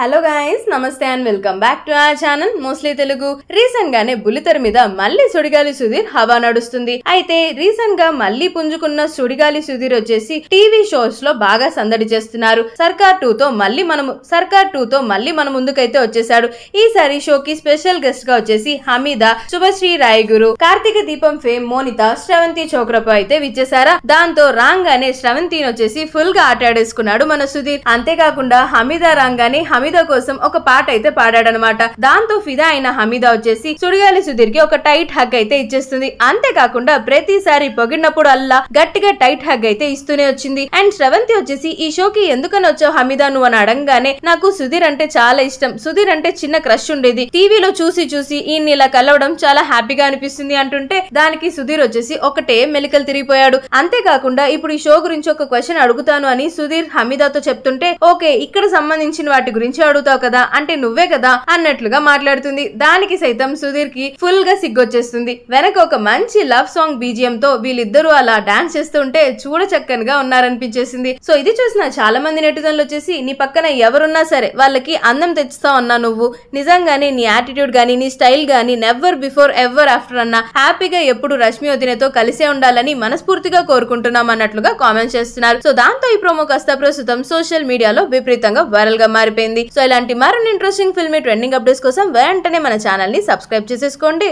Hello guys, నమస్తే and welcome back to our channel mostly Telugu. Recent గానే బుల్లితెర మీద మళ్ళీ సుడిగాలి సుధీర్ హవా నడుస్తుంది. అయితే రీసెంట్ గా మళ్ళీ పుంజుకున్న సుడిగాలి సుధీర్ వచ్చేసి టీవీ షోస్ లో బాగా సందడి చేస్తున్నారు. సర్కార్ 2 తో మళ్ళీ మన ముందుకైతే వచ్చేసాడు. ఈసారి షోకి స్పెషల్ గెస్ట్ గా వచ్చేసి హమీదా, శుభశ్రీ రాయగురు, కార్తీక దీపం ఫేమ్ మోనిత, శ్రవంతి చోక్రపు అయితే విచ్చేసారా. దాంతో రాంగానే శ్రవంతిని వచ్చేసి ఫుల్ గా ఆటాడేసుకున్నాడు మన సుధీర్. అంతేకాకుండా హమీదా రాంగానే హమీదా కోసం ఒక పాట అయితే పాడాడనమాట. దాంతో ఫిదా అయిన హమీదా వచ్చేసి సుడిగాలి సుధీర్ కి ఒక టైట్ హగ్ అయితే ఇచ్చేస్తుంది. అంతేకాకుండా ప్రతిసారి పొగిడినప్పుడు అల్లా గట్టిగా టైట్ హగ్ అయితే ఇస్తూనే వచ్చింది. అండ్ శ్రవంతి వచ్చేసి ఈ షోకి ఎందుకని వచ్చావు హమీదా నువ్వు అని అడగగానే నాకు సుధీర్ అంటే చాలా ఇష్టం, సుధీర్ అంటే చిన్న క్రష్ ఉండేది, టీవీలో చూసి ఈయన్ని ఇలా కలవడం చాలా హ్యాపీగా అనిపిస్తుంది అంటుంటే దానికి సుధీర్ వచ్చేసి ఒకటే మెలికలు తిరిగిపోయాడు. అంతేకాకుండా ఇప్పుడు ఈ షో గురించి ఒక క్వశ్చన్ అడుగుతాను అని సుధీర్ హమీదాతో చెప్తుంటే ఓకే ఇక్కడ సంబంధించిన వాటి గురించి అడుగుతావు కదా అంటే నువ్వే కదా అన్నట్లుగా మాట్లాడుతుంది. దానికి సైతం సుధీర్ కి ఫుల్ గా సిగ్గొచ్చేస్తుంది. వెనక ఒక మంచి లవ్ సాంగ్ బీజిఎం తో వీళ్ళిద్దరూ అలా డాన్స్ చేస్తుంటే చూడ చక్కనగా ఉన్నారనిపించేసింది. సో ఇది చూసిన చాలా మంది నెటిజన్లు వచ్చేసి నీ పక్కన ఎవరున్నా సరే వాళ్ళకి అందం తెచ్చుతావు అన్నా నువ్వు, నిజంగానే నీ యాటిట్యూడ్ గానీ నీ స్టైల్ గానీ నెవర్ బిఫోర్ ఎవర్ ఆఫ్టర్ అన్నా హ్యాపీగా ఎప్పుడు రష్మి వదినతో కలిసే ఉండాలని మనస్ఫూర్తిగా కోరుకుంటున్నాం అన్నట్లుగా కామెంట్ చేస్తున్నారు. సో దాంతో ఈ ప్రోమో కాస్త ప్రస్తుతం సోషల్ మీడియాలో విపరీతంగా వైరల్ గా మారిపోయింది. సో ఇలాంటి మరిన్ని ఇంట్రెస్టింగ్ ఫిల్మీ ట్రెండింగ్ అప్డేట్స్ కోసం వెంటనే మన ఛానల్ ని సబ్స్క్రైబ్ చేసేసుకోండి.